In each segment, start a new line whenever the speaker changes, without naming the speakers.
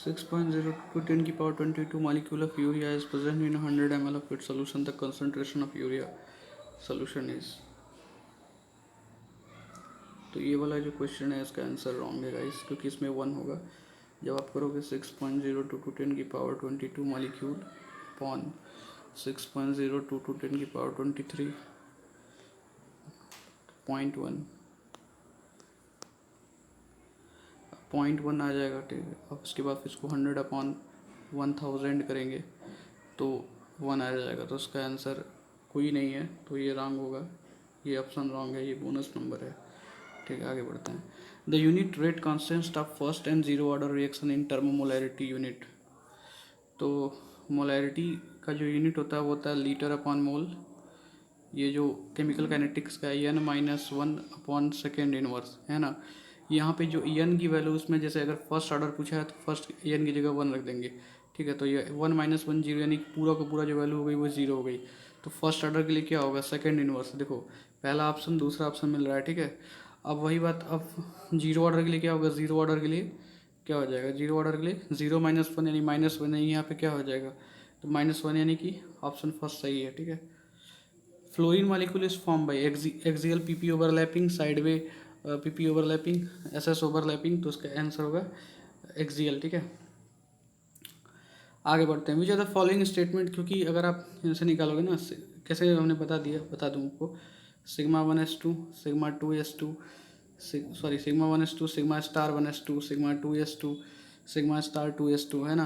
6.0 to 10 की power 22 molecule of urea is present in 100 ml of its solution. The concentration of urea solution is. तो ये वाला जो question है इसका आंसर रॉन्ग है गाइस, क्योंकि इसमें 1 होगा। जब आप करोगे 6.02 to 10 की पावर 22 मॉलिक्यूल अपॉन 6.02 to 10 की पावर 23 0.1 आ जाएगा, ठीक है। अब उसके बाद इसको 100 अपॉन 1000 करेंगे तो 1 आ जाएगा, तो उसका आंसर कोई नहीं है, तो ये रॉन्ग होगा, ये ऑप्शन रॉन्ग है, ये बोनस नंबर है, ठीक है। आगे बढ़ते हैं। The unit rate constant of first and zero order reaction in terms of molarity unit. तो मोलैरिटी का जो यूनिट होता है वो होता है लीटर अपॉन मोल। ये जो केमिकल काइनेटिक्स का n-1 अपॉन सेकेंड इनवर्स है ना, यहाँ पे जो n की वैल्यू उसमें जैसे अगर फर्स्ट ऑर्डर पूछा है तो फर्स्ट n की जगह 1 रख देंगे, ठीक है। तो ये 1 - 1 0 यानी पूरा का पूरा जो वैल्यू हो गई वो 0 हो गई। तो फर्स्ट ऑर्डर के लिए क्या होगा, सेकेंड इनवर्स। देखो पहला ऑप्शन दूसरा ऑप्शन मिल रहा है, ठीक है। अब वही बात, अब जीरो ऑर्डर के लिए क्या होगा, जीरो ऑर्डर के लिए क्या हो जाएगा, जीरो ऑर्डर के लिए 0 - 1 यानी -1 यानी यहाँ पे क्या हो जाएगा, तो -1 यानी कि ऑप्शन फर्स्ट सही है, ठीक है। Fluorine molecule is form by axial PP overlapping, sideway PP overlapping, SS overlapping, तो उसका आंसर होगा एक्सियल, ठीक है। आगे बढ़ते हैं। Which are the following statement, क्योंकि अगर आप इनसे निकालोगे ना, कैसे हमने बता दूँ आपको, σ1s2 σ2s2 σ1s2 σ*1s2 σ2s2 σ*2s2 है ना।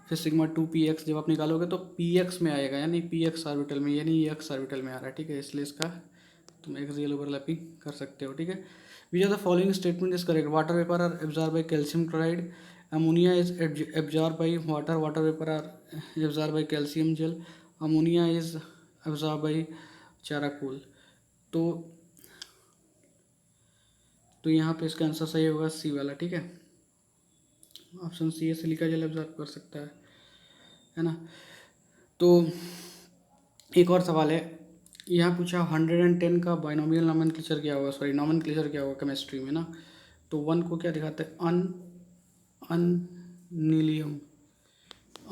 फिर σ2px जब आप निकालोगे तो px में आएगा, यानी px ऑर्बिटल में, यानी ये x ऑर्बिटल में आ रहा है, ठीक है। इसलिए इसका तुम एक्सियल ओवरलैपिंग कर सकते हो, ठीक है। Which are the following statement is correct, water vapour are absorb by calcium chloride, ammonia is absorbed by water, water vapor are absorbed by calcium gel, ammonia is absorbed by charcoal। तो यहाँ पे इसका answer सही होगा सी वाला, ठीक है। Option C है, सिलिका जेल एब्जॉर्ब कर सकता है ना। तो एक और सवाल है, यहाँ पूछा 110 का बाइनोमियल नॉमेनक्लेचर क्या होगा, सॉरी नॉमेनक्लेचर क्या होगा केमिस्ट्री में ना। तो 1 को क्या दिखाते हैं, अननीलियम,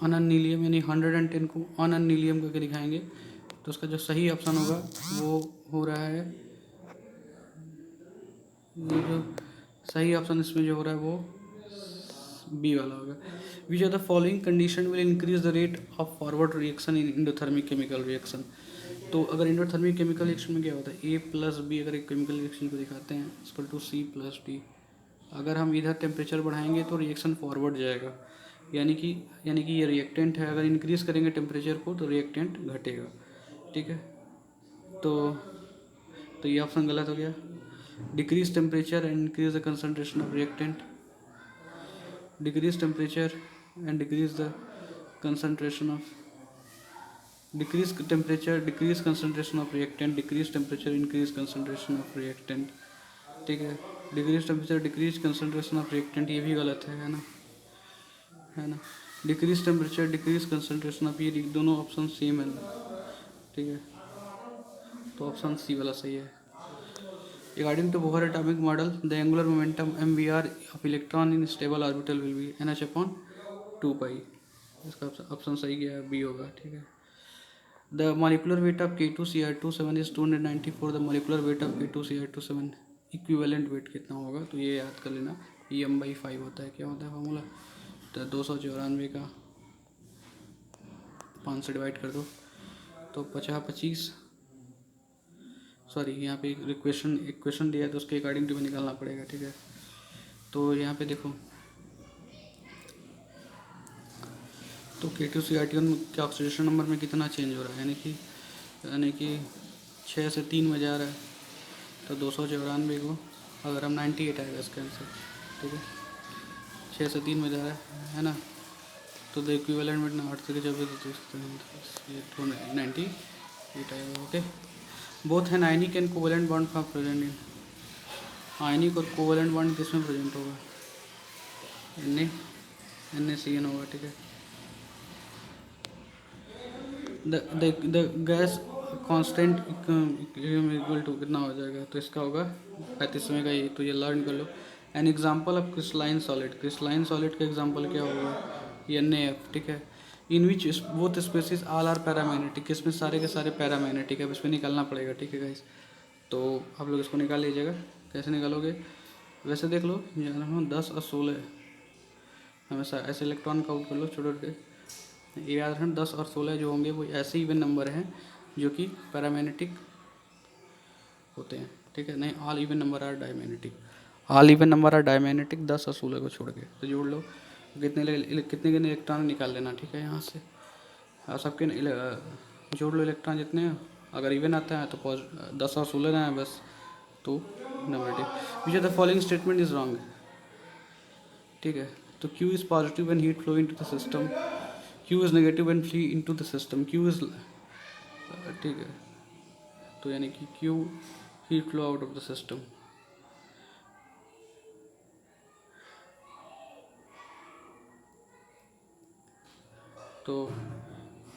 अननीलियम, यानी 110 को अननीलियम करके दिखाएंगे। तो उसका जो सही ऑप्शन होगा वो हो रहा है, ये जो सही ऑप्शन इसमें जो हो रहा है वो बी वाला होगा। Which are the following condition will increase the rate of forward reaction in endothermic chemical reaction. तो अगर इंडोथर्मिक केमिकल रिएक्शन में क्या होता है, A + B अगर एक केमिकल रिएक्शन को दिखाते हैं = C + D, अगर हम इधर टेम्परेचर बढ़ाएंगे तो रिएक्शन फॉरवर्ड जाएगा, यानी कि ये रिएक्टेंट है, अगर इंक्रीज़ करेंगे टेम्परेचर को तो रिएक्टेंट घटेगा, ठीक है। तो ये ऑप्शन गलत हो गया। Decrease temperature and increase the concentration of reactant, decrease temperature and decrease the concentration of, decrease temperature decrease concentration of reactant, decrease temperature increase concentration of reactant, ठीक है। Decrease temperature decrease concentration of reactant, ये भी गलत है ना, है ना। Decrease temperature decrease concentration of, ये दोनों ऑप्शन सेम है, ठीक है। तो ऑप्शन सी वाला सही है। According to Bohr atomic model, the angular momentum mvr of electron in stable orbital will be nh/2π। इसका ऑप्शन सही गया, बी होगा, ठीक है। The molecular weight of K2Cr27 is 294। The molecular weight of K2Cr27 equivalent weight कितना होगा, तो ये याद कर लेना, em/5 होता है। क्या होता है फॉर्मूला, तो 294 का 5 से डिवाइड कर दो तो 50-25, सॉरी यहाँ पे इक्वेशन दिया है तो उसके अकॉर्डिंग तुम्हें निकालना पड़ेगा, ठीक है। तो यहाँ पे देखो, तो K2Cr27 के ऑक्सीडेशन नंबर में कितना चेंज हो रहा है, यानी कि 6 से 3 में जा रहा है, तो 294 को अगर हम 98 आएगा इसका आंसर, ठीक है। 6 से 3 में जा रहा है ना, तो द इक्विवेलेंट में 8 से 98 आएगा, okay. Both an ionic and covalent bond for present in, ionic और कोवेलेंट बॉन्ड किसमें प्रेजेंट होगा, NaCN होगा, ठीक है। The gas constant equal to कितना हो जाएगा, तो इसका होगा 35वें का, ये तो ये लर्न कर लो। An example of crystalline solid का एग्जाम्पल क्या होगा, NaF, ठीक है। In which both species all are paramagnetic, इसमें सारे के सारे पैरामैग्नेटिक है। अब इसमें निकालना पड़ेगा, ठीक है गाइस। तो आप लोग इसको निकाल लीजिएगा। कैसे निकालोगे, वैसे देख लो, 10 और 16 हमेशा ऐसे इलेक्ट्रॉन काउंट कर लो छोटे छोटे। ये याद रखना 10 और 16 जो होंगे वो ऐसे इवन नंबर हैं जो कि पैरामैग्नेटिक होते हैं, ठीक है। नहीं, all even number are diamagnetic, all even number are diamagnetic 10 और 16 को छोड़ के। तो जोड़ लो कितने कितने इलेक्ट्रॉन निकाल लेना, ठीक है। यहाँ से और सबके जोड़ लो इलेक्ट्रॉन जितने हैं। अगर इवन आता है तो 10 और 16 ना है बस, तो negative. Which the following statement is wrong, ठीक है। तो Q is positive when heat flow into the system, Q is negative when flee into the system, Q is, ठीक है। तो यानी कि Q heat flow out of the system. तो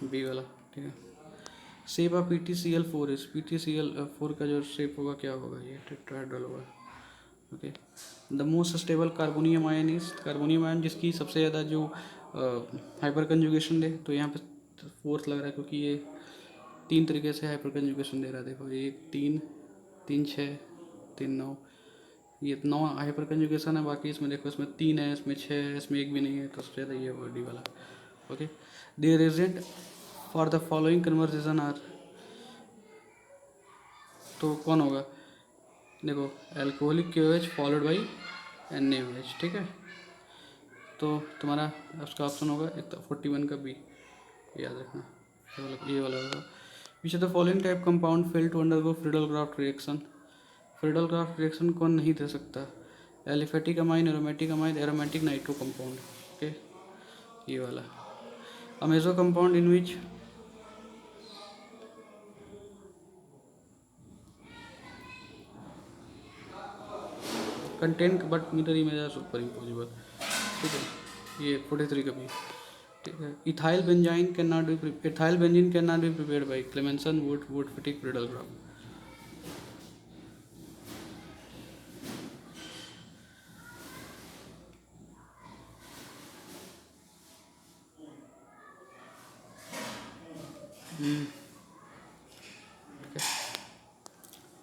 B वाला, ठीक है। Shape of PtCl4 is, PtCl4 का जो शेप होगा क्या होगा, ये टेट्राहेड्रल होगा, okay. The most stable carbonium ion is, carbonium ion जिसकी सबसे ज़्यादा जो हाइपर कंजुगेशन दे, तो यहाँ पे फोर्थ लग रहा है क्योंकि ये 3 तरीके से हाइपर कंजुगेशन दे रहा है। देखो 1 3 3 6 3 9, ये 9 हाइपर कंजुगेशन है। बाकी इसमें देखो, इसमें 3 है, इसमें 6 है, इसमें 1 भी नहीं है, तो सबसे ज़्यादा ये होगा डी वाला, okay. The result for the following conversion are, तो कौन होगा, देखो alcoholic KOH followed by NaOH, ठीक है। तो तुम्हारा उसका ऑप्शन होगा एक तो 41 का बी, याद रखना, ये वाला होगा। Which of the following type compound fail to undergo Friedel Crafts reaction, Friedel Crafts reaction कौन नहीं दे सकता, aliphatic amine, aromatic amine, aromatic nitro compound, okay, ये वाला। A meso compound in which content but meter image are superimposable, ठीक है। ये 43 का भी, ठीक है। Ethyl benzene can not be prepared by Clemmensen, वुड Fittig, Friedel Crafts.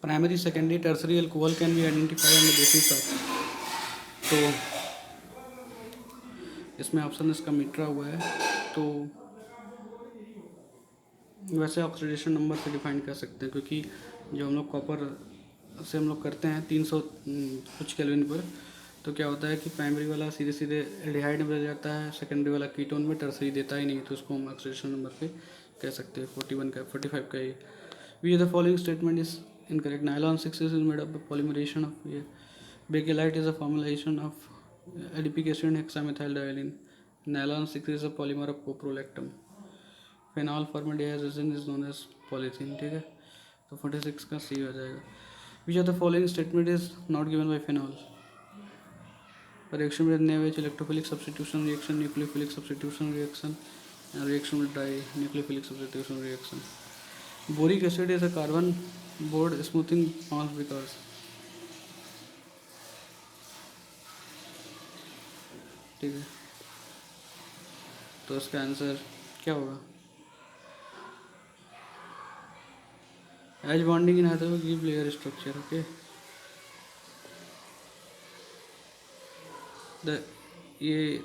Primary, secondary, tertiary alcohol can be identify on the basis of, तो इसमें ऑप्शन इसका मीटरा हुआ है। तो वैसे ऑक्सीडेशन नंबर से डिफाइन कर सकते हैं, क्योंकि जो हम लोग कॉपर से हम लोग करते हैं 300 कुछ केल्विन पर, तो क्या होता है कि प्राइमरी वाला सीधे सीधे एल्डिहाइड में बदल जाता है, सेकेंडरी वाला कीटोन में, टर्सरी देता ही नहीं, तो उसको हम ऑक्सीडेशन नंबर पे कह सकते हैं। 41 का 45 का ये। We the following statement is incorrect, nylon 6 is made up polymerisation of, ये bakelite is a formulation of adipic acid hexamethylenediamine, nylon 6 is a polymer of caprolactam, phenol formaldehyde resin is known as polythene, ठीक है। तो 46 का C हो जाएगा। Which of the following statement is not given by phenol, reaction with NaOH, electrophilic substitution reaction, nucleophilic substitution reaction, and reaction with dinucleophilic substitution reaction. Boric acid is a carbon board smoothing bonds because, ठीक है। तो इसका answer क्या होगा, as bonding in hydrogen give layer structure, okay.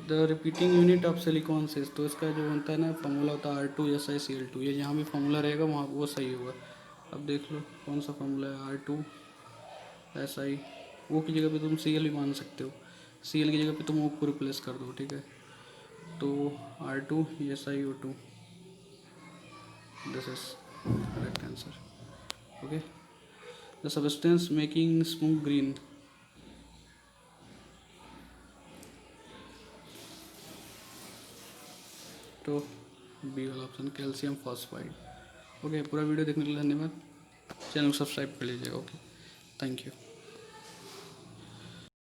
The repeating unit of silicon से, तो इसका जो होता है ना फॉर्मूला होता है R2SiCl2, ये जहाँ भी फॉर्मूला रहेगा वहाँ वो सही होगा। अब देख लो कौन सा फॉर्मूला है, R2Si, O की जगह पे तुम Cl भी मान सकते हो, Cl की जगह पे तुम O को रिप्लेस कर दो, ठीक है। तो R2SiO2, this is correct answer, okay. The substance making smoke green, तो बी वाला ऑप्शन, कैल्शियम फॉस्फाइड, ओके। पूरा वीडियो देखने के लिए धन्यवाद, चैनल को सब्सक्राइब कर लीजिएगा, ओके, थैंक यू।